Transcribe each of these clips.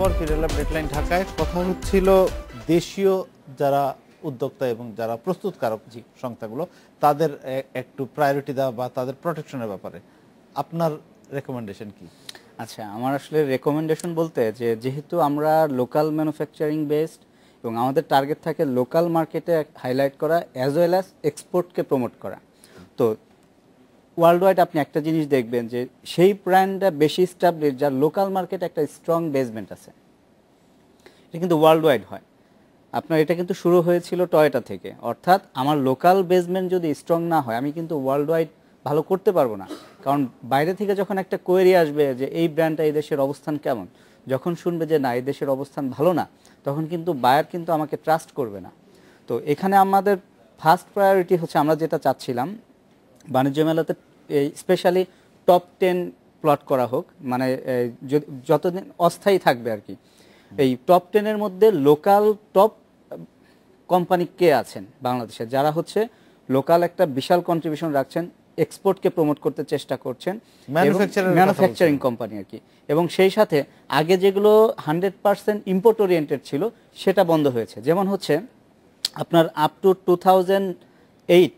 পর ফিরে এলাম ডেডলাইন ঢাকায়। কথা হচ্ছিল দেশীয় যারা উদ্যোক্তা এবং যারা প্রস্তুতকারক সংস্থাগুলো তাদের একটু প্রায়োরিটি দেওয়া বা তাদের প্রোটেকশনের ব্যাপারে আপনার রেকমেন্ডেশন কি? আচ্ছা, আমার আসলে রেকমেন্ডেশন বলতে যেহেতু আমরা লোকাল ম্যানুফ্যাকচারিং বেসড এবং আমাদের টার্গেট থাকে লোকাল মার্কেটে হাইলাইট করা অ্যাজ ওয়েল অ্যাজ এক্সপোর্টকে প্রমোট করা। তো ওয়ার্ল্ড ওয়াইড আপনি একটা জিনিস দেখবেন যে সেই ব্র্যান্ডটা বেশি স্টাবলিশ যার লোকাল মার্কেটে একটা স্ট্রং বেসমেন্ট আছে, এটা কিন্তু ওয়ার্ল্ড ওয়াইড হয়। আপনার এটা কিন্তু শুরু হয়েছিল টয়োটা থেকে, অর্থাৎ আমার লোকাল বেসমেন্ট যদি স্ট্রং না হয় আমি কিন্তু ওয়ার্ল্ড ওয়াইড ভালো করতে পারবো না। কারণ বাইরে থেকে যখন একটা কোয়েরি আসবে যে এই ব্র্যান্ডটা এই দেশের অবস্থান কেমন, যখন শুনবে যে না এই দেশের অবস্থান ভালো না, তখন কিন্তু বায়ার কিন্তু আমাকে ট্রাস্ট করবে না। তো এখানে আমাদের ফার্স্ট প্রায়োরিটি হচ্ছে আমরা যেটা চাচ্ছিলাম বাণিজ্য মেলাতে স্পেশালি টপ 10 প্লট করা হোক, মানে যতদিন অস্থায়ী থাকবে আর কি। এই টপ 10-এর মধ্যে লোকাল টপ কোম্পানি কে আছেন বাংলাদেশে যারা হচ্ছে লোকাল একটা বিশাল কন্ট্রিবিউশন রাখছেন, এক্সপোর্টকে প্রমোট করতে চেষ্টা করছেন, ম্যানুফ্যাকচারিং কোম্পানি আর কি। এবং সেই সাথে আগে যেগুলো 100% ইম্পোর্ট ওরিয়েন্টেড ছিল সেটা বন্ধ হয়েছে। যেমন হচ্ছে আপনার আপ টু 2008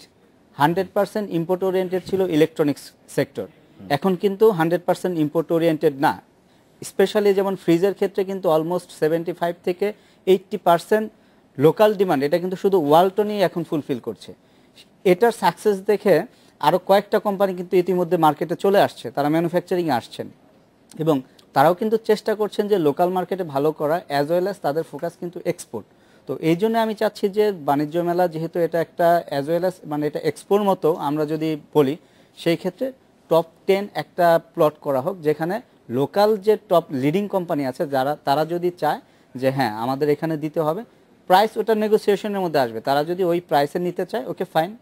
100% ইম্পোর্ট ওরিয়েন্টেড ছিল ইলেকট্রনিক্স সেক্টর, এখন কিন্তু 100% ইম্পোর্ট ওরিয়েন্টেড না। স্পেশালি যেমন ফ্রিজের ক্ষেত্রে কিন্তু অলমোস্ট 75 থেকে 80% লোকাল ডিমান্ড, এটা কিন্তু শুধু ওয়ালটনই এখন ফুলফিল করছে। এটার সাকসেস দেখে আরও কয়েকটা কোম্পানি কিন্তু ইতিমধ্যে মার্কেটে চলে আসছে, তারা ম্যানুফ্যাকচারিংয়ে আসছেন এবং তারাও কিন্তু চেষ্টা করছেন যে লোকাল মার্কেটে ভালো করা অ্যাজ ওয়েল অ্যাজ তাদের ফোকাস কিন্তু এক্সপোর্ট। তো এই জন্য আমি চাচ্ছি যে বাণিজ্য মেলা যেহেতু এটা একটা অ্যাজ ওয়েল অ্যাজ মানে এটা এক্সপোর মতো আমরা যদি বলি, সেই ক্ষেত্রে টপ 10 একটা প্লট করা হোক যেখানে লোকাল যে টপ লিডিং কোম্পানি আছে তারা যদি চায় যে হ্যাঁ আমাদের এখানে দিতে হবে, প্রাইস ওটা নেগোসিয়েশনের মধ্যে আসবে, তারা যদি ওই প্রাইসে নিতে চায় ওকে ফাইন,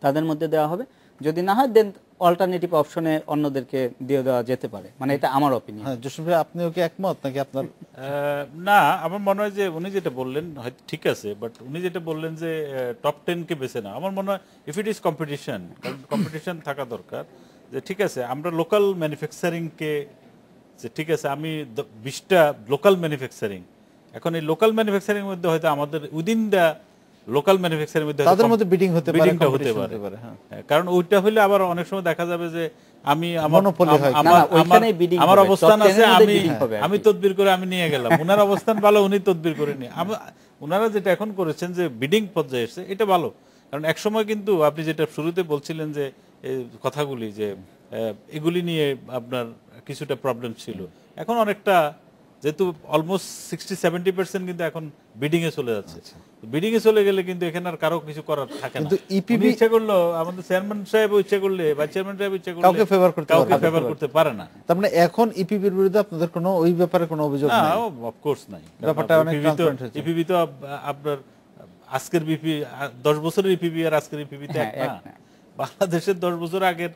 তাদের মধ্যে দেওয়া হবে। যদি না হয় দেন অল্টারনেটিভ অপশনে অন্যদেরকে দিয়ে দেওয়া যেতে পারে, মানে এটা আমার অপিনিয়ন। হ্যাঁ জসিম ভাই, আপনিও কি একমত নাকি আপনার? না, আমার মনে হয় যে উনি যেটা বললেন হয়তো ঠিক আছে, বাট উনি যেটা বললেন যে টপ 10 কে বেছে না, আমার মনে হয় ইফ ইট ইজ কম্পিটিশন, কারণ কম্পিটিশন থাকা দরকার, যে ঠিক আছে আমরা লোকাল ম্যানুফ্যাকচারিংকে, যে ঠিক আছে আমি 20টা লোকাল ম্যানুফ্যাকচারিং, এখন এই লোকাল ম্যানুফ্যাকচারিং এর মধ্যে হয়তো আমাদের উইদিন দ্য লোকাল ম্যানুফ্যাকচারিং মধ্যে তাদের মধ্যে বিডিং হতে পারে, হ্যাঁ, কারণ ওইটা হলে আবার অনেক সময় দেখা যাবে যে আমি আমার অবস্থান আছে, আমি তদবির করে আমি নিয়ে গেলাম, ওনার অবস্থান ভালো উনি তদবির করে নিয়ে, ওনারা যেটা এখন করেছেন যে বিডিং পর্যায়ে এসেছে এটা ভালো। কারণ এক সময় কিন্তু আপনি যেটা শুরুতে বলছিলেন যে কথাগুলি যে এগুলি নিয়ে আপনার কিছুটা প্রবলেম ছিল, এখন অনেকটা যেহেতু অলমোস্ট 60-70% কিন্তু এখন বিডিং এ চলে যাচ্ছে। বিডিং এ চলে গেলে কিন্তু এখানে আর কারো কিছু করার থাকে না। কিন্তু ইপিবি ইচ্ছা করলো, আমাদের চেয়ারম্যান সাহেব ইচ্ছা করলে বা চেয়ারম্যান সাহেব ইচ্ছা করলে কাউকে ফেভার করতে পারে না। তার মানে এখন ইপিবির বিরুদ্ধে আপনাদের কোনো ওই ব্যাপারে কোনো অভিযোগ নাই? না, অফ কোর্স নাই। ব্যাপারটা অনেক ট্রান্সপারেন্ট হচ্ছে। ইপিবি তো আপনার আজকের বিপি 10 বছরের ইপিবি আর আজকের ইপিবি তো এক না। বাংলাদেশের 10 বছর আগের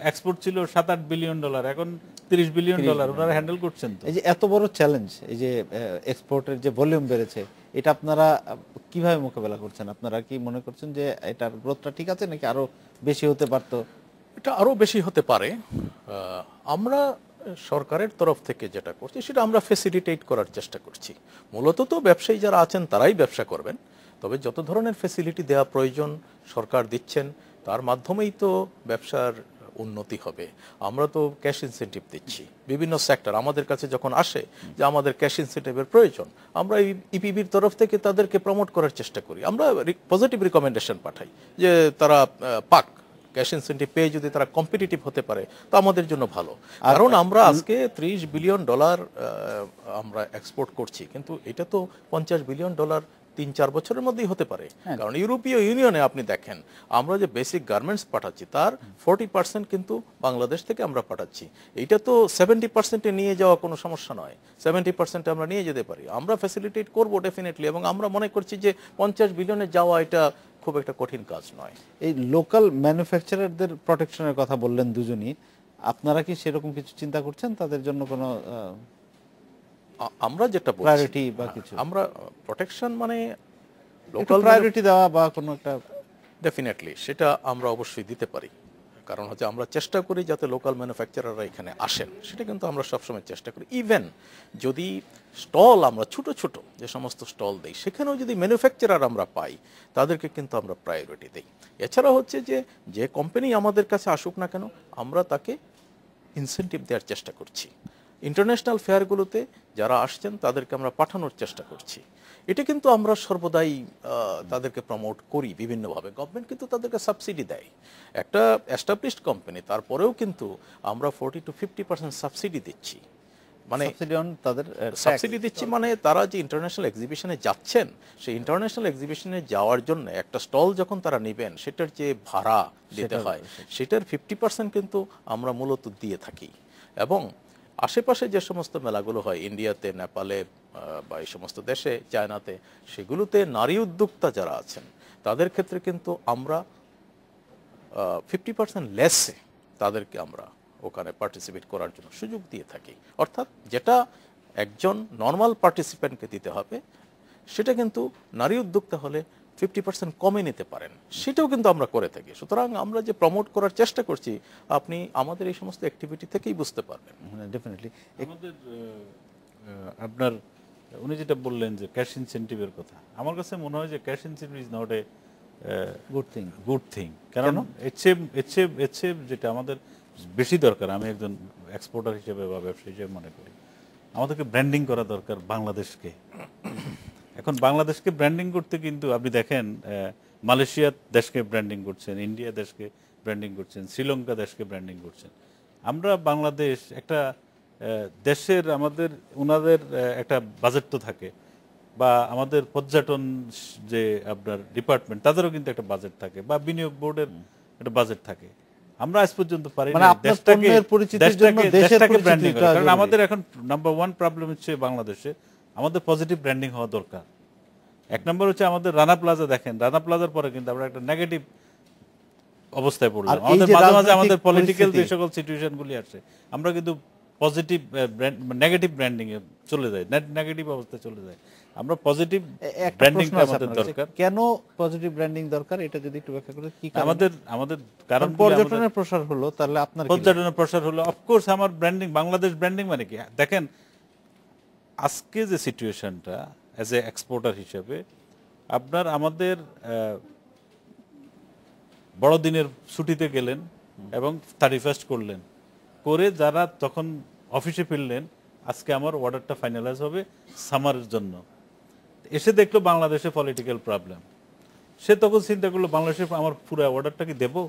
এক্সপোর্ট ছিল $7-8 বিলিয়ন, এখন $30 বিলিয়ন ওনারা হ্যান্ডেল করছেন। তো এই যে এত বড় চ্যালেঞ্জ, এই যে এক্সপোর্টের যে ভলিউম বেড়েছে, এটা আপনারা কিভাবে মোকাবেলা করছেন? আপনারা কি মনে করছেন যে এটার গ্রোথটা ঠিক আছে নাকি আরো বেশি হতে পারত? এটা আরো বেশি হতে পারে। আমরা সরকারের তরফ থেকে যেটা করছি সেটা আমরা ফ্যাসিলিটেট করার চেষ্টা করছি। মূলত তো ব্যবসায়ী যারা আছেন তারাই ব্যবসা করবেন, তবে যত ধরনের ফ্যাসিলিটি দেওয়া প্রয়োজন সরকার দিচ্ছেন, তার মাধ্যমেই তো ব্যবসার উন্নতি হবে। আমরা তো ক্যাশ ইনসেন্টিভ দিচ্ছি বিভিন্ন সেক্টর, আমাদের কাছে যখন আসে যে আমাদের ক্যাশ ইনসেন্টিভের প্রয়োজন, আমরা ইপিবির তরফ থেকে তাদেরকে প্রমোট করার চেষ্টা করি। আমরা পজিটিভ রিকমেন্ডেশন পাঠাই যে তারা পাক ক্যাশ ইনসেন্টিভ পেয়ে যদি তারা কম্পিটিটিভ হতে পারে তো আমাদের জন্য ভালো। কারণ আমরা আজকে $30 বিলিয়ন আমরা এক্সপোর্ট করছি, কিন্তু এটা তো $50 বিলিয়ন 3-4 বছরের মধ্যেই হতে পারে। কারণ ইউরোপীয় ইউনিয়নে আপনি দেখেন আমরা যে বেসিক গার্মেন্টস পাঠাচ্ছি তার 40% কিন্তু বাংলাদেশ থেকে আমরা পাঠাচ্ছি। এইটা তো 70%-এ নিয়ে যাওয়া কোনো সমস্যা নয়, 70%-এ আমরা নিয়ে যেতে পারি। আমরা ফ্যাসিলিটেট করবো ডেফিনেটলি, এবং আমরা মনে করছি যে 50 বিলিয়নে যাওয়া এটা খুব একটা কঠিন কাজ নয়। এই লোকাল ম্যানুফ্যাকচারারদের প্রোটেকশনের কথা বললেন দুজনই, আপনারা কি সেরকম কিছু চিন্তা করছেন তাদের জন্য কোনো? আমরা যেটা প্রায়োরিটি বা কিছু, আমরা প্রোটেকশন মানে লোকাল প্রায়োরিটি দেওয়া বা কোনো একটা, ডেফিনেটলি সেটা আমরা অবশ্যই দিতে পারি। কারণ হচ্ছে আমরা চেষ্টা করি যাতে লোকাল ম্যানুফ্যাকচারাররা এখানে আসেন, সেটা কিন্তু আমরা সবসময় চেষ্টা করি। ইভেন যদি স্টল আমরা ছোট ছোট যে সমস্ত স্টল দেই, সেখানেও যদি ম্যানুফ্যাকচারার আমরা পাই, তাদেরকে কিন্তু আমরা প্রায়োরিটি দিই। এছাড়া হচ্ছে যে কোম্পানি আমাদের কাছে আসুক না কেন, আমরা তাকে ইনসেন্টিভ দেওয়ার চেষ্টা করছি। ইন্টারন্যাশনাল ফেয়ারগুলোতে যারা আসছেন তাদেরকে আমরা পাঠানোর চেষ্টা করছি। এটা কিন্তু আমরা সর্বদাই তাদেরকে প্রমোট করি বিভিন্নভাবে। গভর্নমেন্ট কিন্তু তাদেরকে সাবসিডি দেয়, একটা এস্টাবলিশড কোম্পানি, তারপরেও কিন্তু আমরা 40 to 50% সাবসিডি দিচ্ছি। মানে তাদের সাবসিডি দিচ্ছি মানে তারা যে ইন্টারন্যাশনাল এক্সিবিশনে যাচ্ছেন, সেই ইন্টারন্যাশনাল এক্সিবিশনে যাওয়ার জন্য একটা স্টল যখন তারা নেবেন, সেটার যে ভাড়া দিতে হয়, সেটার 50% কিন্তু আমরা মূলত দিয়ে থাকি। এবং আশেপাশে যে সমস্ত মেলাগুলো হয়, ইন্ডিয়াতে, নেপালে বা এই সমস্ত দেশে, চায়নাতে, সেগুলোতে নারী উদ্যোক্তা যারা আছেন তাদের ক্ষেত্রে কিন্তু আমরা 50% লেসে তাদেরকে আমরা ওখানে পার্টিসিপেট করার জন্য সুযোগ দিয়ে থাকি। অর্থাৎ যেটা একজন নর্মাল পার্টিসিপেন্টকে দিতে হবে, সেটা কিন্তু নারী উদ্যোক্তা হলে 50% কমে নিতে পারেন, সেটাও কিন্তু আমরা করে থাকি। সুতরাং আমরা যে প্রমোট করার চেষ্টা করছি, আপনি আমাদের এই সমস্ত অ্যাক্টিভিটি থেকেই বুঝতে পারবেন। ডেফিনেটলি আমাদের আপনার উনি যেটা বললেন যে ক্যাশ ইনসেন্টিভের কথা, আমার কাছে মনে হয় যে cash incentive is not a good thing. কারণ এর চেয়ে যেটা আমাদের বেশি দরকার, আমি একজন এক্সপোর্টার হিসেবে বা ব্যবসায়ী হিসেবে মনে করি, আমাদেরকে ব্র্যান্ডিং করা দরকার বাংলাদেশকে। এখন বাংলাদেশকে ব্র্যান্ডিং করতে কিন্তু আপনি দেখেন, মালয়েশিয়া দেশকে ব্র্যান্ডিং করছেন, ইন্ডিয়া দেশকে ব্র্যান্ডিং করছেন, শ্রীলঙ্কা দেশকে ব্র্যান্ডিং করছেন। আমরা বাংলাদেশ একটা দেশের, আমাদের ওনাদের একটা বাজেট তো থাকে, বা আমাদের পর্যটন যে আপনার ডিপার্টমেন্ট, তাদেরও কিন্তু একটা বাজেট থাকে, বা বিনিয়োগ বোর্ডের একটা বাজেট থাকে। আমরা আজ পর্যন্ত পারি না দেশটাকে ব্র্যান্ডিং করা। কারণ আমাদের এখন নাম্বার 1 প্রবলেম হচ্ছে বাংলাদেশে আমাদের পজিটিভ ব্র্যান্ডিং হওয়া দরকার। এক নম্বর হচ্ছে আমাদের রানা প্লাজা, দেখেন রানা প্লাজার পরে কিন্তু আমরা একটা নেগেটিভ অবস্থায় পড়লাম। আমাদের মাঝে মাঝে আমাদের পলিটিক্যাল যে সকল সিচুয়েশনগুলি আসে, আমরা কিন্তু পজিটিভ নেগেটিভ ব্র্যান্ডিং এ চলে যায়, নেগেটিভ অবস্থায় চলে যায়। আমরা পজিটিভ ব্র্যান্ডিংটা আমাদের দরকার। কেন পজিটিভ ব্র্যান্ডিং দরকার, এটা যদি একটু ব্যাখ্যা করেন। কি আমাদের কারণ পর্যটনের প্রসার হলো, তাহলে আপনার পর্যটনের প্রসার হলো, অফকোর্স আমার ব্র্যান্ডিং, বাংলাদেশ ব্র্যান্ডিং মানে কি? দেখেন আজকে যে সিচুয়েশনটা অ্যাজ এ এক্সপোর্টার হিসেবে, আপনার আমাদের বড়দিনের ছুটিতে গেলেন এবং 31st করলেন, করে যারা তখন অফিসে ফিরলেন, আজকে আমার অর্ডারটা ফাইনালাইজ হবে সামারের জন্য, এসে দেখলো বাংলাদেশে পলিটিক্যাল প্রবলেম, সে তখন চিন্তা করলো বাংলাদেশে আমার পুরো অর্ডারটা কি দেবো,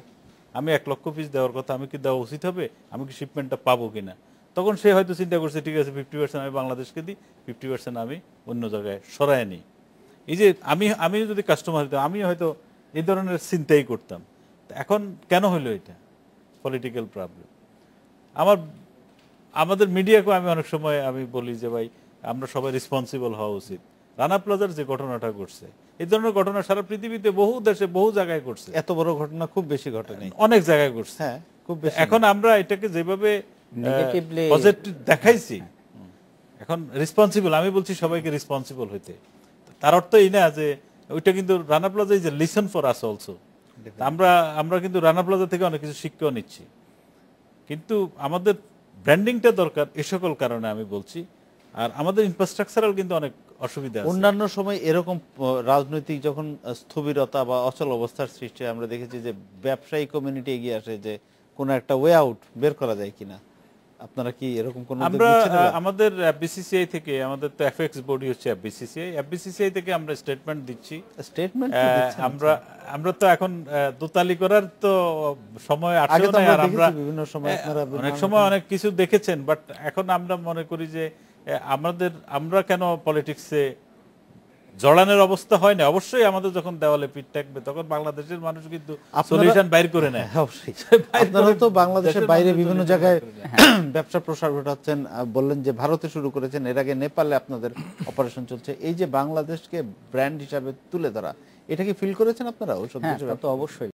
আমি 1 লক্ষ পিস দেওয়ার কথা, আমি কি দেওয়া উচিত হবে, আমি কি শিপমেন্টটা পাবো কিনা। তখন সে হয়তো চিন্তা করছে ঠিক আছে 50% আমি বাংলাদেশকে দিই, 50% আমি অন্য জায়গায় সরায় নিই। এই যে আমি যদি কাস্টমার হইতাম, আমি হয়তো এই ধরনের চিন্তাই করতাম। এখন কেন হইলো এটা? Political problem. আমাদের মিডিয়াকে আমি অনেক সময় আমি বলি যে ভাই, আমরা সবাই রেসপন্সিবল হওয়া উচিত। রানা প্লাজার যে ঘটনাটা ঘটছে, এই ধরনের ঘটনা সারা পৃথিবীতে বহু দেশে বহু জায়গায় ঘটছে। এত বড় ঘটনা খুব বেশি ঘটেনি, অনেক জায়গায় ঘটছে। হ্যাঁ, খুব বেশি। এখন আমরা এটাকে যেভাবে পজিটিভ দেখাইছি, এখন রেসপন্সিবল, আমি বলছি সবাইকে রেসপন্সিবল হইতে। তার অর্থ এই না যে ওইটা, কিন্তু Rana Plaza is a lesson for us also. আমরা কিন্তু রানা প্লাজা থেকে অনেক কিছু শিক্ষাও নিচ্ছি, কিন্তু আমাদের ব্র্যান্ডিংটা দরকার এ সকল কারণে আমি বলছি। আর আমাদের ইনফ্রাস্ট্রাকচারাল কিন্তু অনেক অসুবিধা আছে। অন্যান্য সময় এরকম রাজনৈতিক যখন স্থবিরতা বা অচল অবস্থার সৃষ্টি, আমরা দেখেছি যে ব্যবসায়ী কমিউনিটি এগিয়ে আসে যে কোনো একটা ওয়ে আউট বের করা যায় কিনা। আপনারা কি এরকম কোনো? আমরা আমাদের বিসিসিআই থেকে, আমাদের তো এফএক্স বডি হচ্ছে বিসিসিআই থেকে আমরা স্টেটমেন্ট দিচ্ছি। স্টেটমেন্ট আমরা তো এখন দোতালি করার তো সময় আসে না, আর আমরা বিভিন্ন সময় অনেক সময় অনেক কিছু দেখেছেন, বাট এখন আমরা মনে করি যে আমরা কেন পলিটিক্সে জড়ানোর অবস্থা হয় না। অবশ্যই আমাদের যখন দেওয়ালে পিঠ থাকবে, তখন বাংলাদেশের মানুষ কিন্তু সলিউশন বাইর করে নেয়। অবশ্যই আপনারা তো বাংলাদেশের বাইরে বিভিন্ন জায়গায় ব্যবসা প্রসার ঘটাচ্ছেন, বললেন যে ভারতে শুরু করেছেন, এর আগে নেপালে আপনাদের অপারেশন চলছে। এই যে বাংলাদেশকে ব্র্যান্ড হিসাবে তুলে ধরা, এটা কি ফিল করেছেন আপনারা? ওইসব তো অবশ্যই